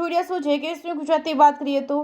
Video શું છે કે શું ગુજરાતી વાત કરીએ તો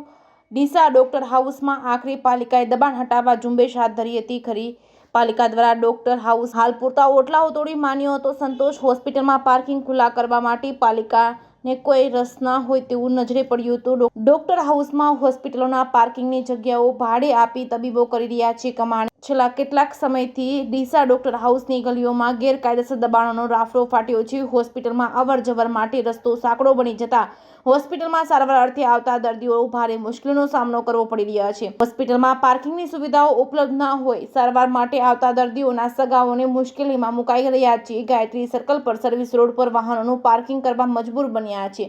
ડીસા ડોક્ટર હાઉસમાં આખરી પાલિકાએ દબાણ હટાવવા ઝુંબેશ હાથ ધરી હતી. ખરી પાલિકા દ્વારા ડોક્ટર હાઉસ હાલ પૂરતા ઓટલાઓ તોડી માન્યો હતો સંતોષ. હોસ્પિટલમાં પાર્કિંગ ખુલ્લા કરવા માટે પાલિકાને કોઈ રસ ના હોય તેવું નજરે પડ્યું હતું. ડોક્ટર હાઉસમાં હોસ્પિટલોના પાર્કિંગની જગ્યાઓ ભાડે આપી તબીબો કરી રહ્યા છે કમાણી. છેલ્લા કેટલાક સમયથી ડીસા ડોક્ટર હાઉસની ગલીઓમાં ગેરકાયદેસર દબાણોનો રાફડો ફાટ્યો છે. હોસ્પિટલમાં અવર જવર માટે રસ્તો સાંકડો બની જતા હોસ્પિટલમાં સારવાર અર્થે આવતા દર્દીઓ ભારે મુશ્કેલીનો સામનો કરવો પડી રહ્યા છે. હોસ્પિટલમાં પાર્કિંગની સુવિધાઓ ઉપલબ્ધ ન હોય સારવાર માટે આવતા દર્દીઓના સગાઓને મુશ્કેલીમાં મુકાઈ રહ્યા છે. ગાયત્રી સર્કલ પર સર્વિસ રોડ પર વાહનોનું પાર્કિંગ કરવા મજબૂર બન્યા છે.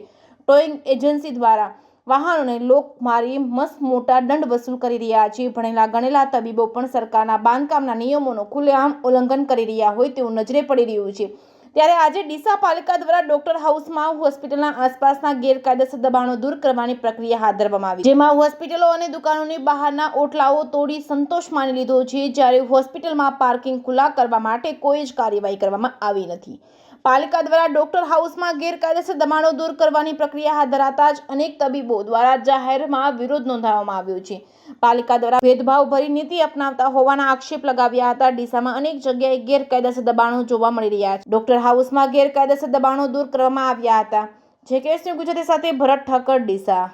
ટોઈંગ એજન્સી દ્વારા વાહનોને લોક મારી મસ્ત મોટા દંડ વસૂલ કરી રહ્યા છે. ભણેલા ગણેલા તબીબો પણ સરકારના બાંધકામના નિયમોનો ખુલ્લેઆમ ઉલ્લંઘન કરી રહ્યા હોય તેવું નજરે પડી રહ્યું છે. ત્યારે આજે ડીસા પાલિકા દ્વારા ડોક્ટર હાઉસમાં હોસ્પિટલના આસપાસના ગેરકાયદેસર દબાણો દૂર કરવાની પ્રક્રિયા હાથ ધરવામાં આવી, જેમાં હોસ્પિટલો અને દુકાનોની બહારના ઓટલાઓ તોડી સંતોષ માની લીધો છે. જ્યારે હોસ્પિટલમાં પાર્કિંગ ખુલ્લા કરવા માટે કોઈ જ કાર્યવાહી કરવામાં આવી નથી. પાલિકા દ્વારા ડોક્ટર હાઉસમાં ગેરકાયદેસર દબાણો દૂર કરવાની પ્રક્રિયા હાથ ધરાતા જ અનેક તબીબો દ્વારા જાહેરમાં વિરોધ નોંધાવવામાં આવ્યો છે. પાલિકા દ્વારા ભેદભાવભરી નીતિ અપનાવતા હોવાના આક્ષેપ લગાવ્યા હતા. ડીસામાં અનેક જગ્યાએ ગેરકાયદેસર દબાણો જોવા મળી રહ્યા છે. ડોક્ટર હાઉસમાં ગેરકાયદેસર દબાણો દૂર કરવામાં આવ્યા હતા. જેકેએસ ગુજરાતી સાથે ભરત ઠક્કર, ડીસા.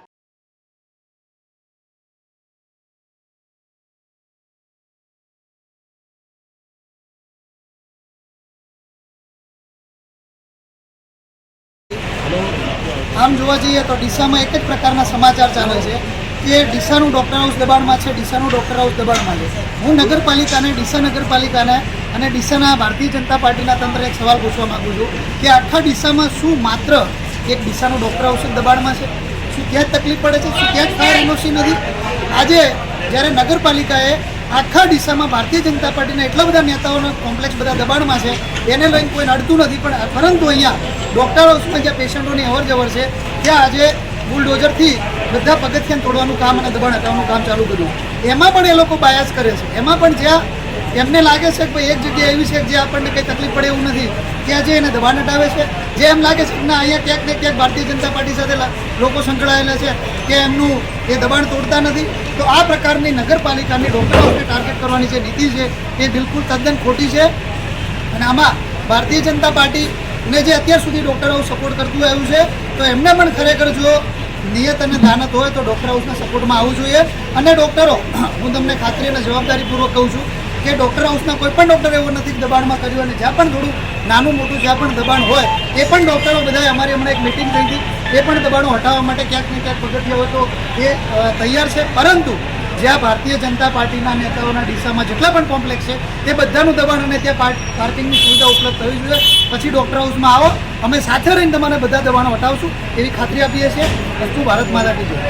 આમ જોવા જઈએ તો ડીસામાં એક જ પ્રકારના સમાચાર ચાલે છે કે ડીસાનું ડૉક્ટર હાઉસ દબાણમાં છે, ડીસાનું ડૉક્ટર હાઉસ દબાણમાં છે. હું નગરપાલિકાને, ડીસા નગરપાલિકાને અને ડીસાના ભારતીય જનતા પાર્ટીના તંત્રને એક સવાલ પૂછવા માગું છું કે આખા ડીસામાં શું માત્ર એક ડીસાનું ડૉક્ટર હાઉસ દબાણમાં છે? શું ત્યાં જ તકલીફ પડે છે? શું ત્યાં જ ફાયર એનઓસી નથી? આજે જ્યારે નગરપાલિકાએ આખા ડીસામાં ભારતીય જનતા પાર્ટીના એટલા બધા નેતાઓના કોમ્પ્લેક્સ બધા દબાણમાં છે, એને લઈને કોઈ નડતું નથી, પણ પરંતુ અહીંયા ડૉક્ટર હાઉસમાં જ્યાં પેશન્ટોની અવર જવર છે ત્યાં આજે બુલડોઝરથી બધા પગથિયાને તોડવાનું કામ અને દબાણ હટાવવાનું કામ ચાલુ કર્યું. એમાં પણ એ લોકો બાયાસ કરે છે. એમાં પણ જ્યાં એમને લાગે છે કે ભાઈ એક જગ્યાએ એવી છે કે જે આપણને કંઈ તકલીફ પડે એવું નથી, ત્યાં જે એને દબાણ હટાવે છે. જે એમ લાગે છે કે ના અહીંયા ક્યાંક ને ક્યાંક ભારતીય જનતા પાર્ટી સાથે લોકો સંકળાયેલા છે કે એમનું એ દબાણ તોડતા નથી. તો આ પ્રકારની નગરપાલિકાની ડૉક્ટર હાઉસને ટાર્ગેટ કરવાની જે નીતિ છે એ બિલકુલ તદ્દન ખોટી છે. અને આમાં ભારતીય જનતા પાર્ટીને જે અત્યાર સુધી ડૉક્ટર હાઉસ સપોર્ટ કરતું આવ્યું છે તો એમને પણ ખરેખર જો નિયત અને દાનત હોય તો ડૉક્ટર હાઉસના સપોર્ટમાં આવવું જોઈએ. અને ડૉક્ટરો, હું તમને ખાતરી અને જવાબદારીપૂર્વક કહું છું કે ડૉક્ટર હાઉસના કોઈ પણ ડૉક્ટર એવો નથી દબાણમાં કર્યું, અને જ્યાં પણ થોડું નાનું મોટું જ્યાં પણ દબાણ હોય એ પણ ડૉક્ટરો બધાએ અમારી હમણાં એક મિટિંગ થઈ હતી, એ પણ દબાણો હટાવવા માટે ક્યાંક ને ક્યાંક પગથિયા હોય તો એ તૈયાર છે. પરંતુ જ્યાં ભારતીય જનતા પાર્ટીના નેતાઓના ડીસામાં જેટલા પણ કોમ્પ્લેક્સ છે તે બધાનું દબાણ અને ત્યાં પાર્કિંગની સુવિધા ઉપલબ્ધ થવી જોઈએ. પછી ડૉક્ટર હાઉસમાં આવો, અમે સાથે રહીને તમારે બધા દબાણો હટાવશું એવી ખાતરી આપીએ છીએ. વસ્તુ ભારત માતા કી જય.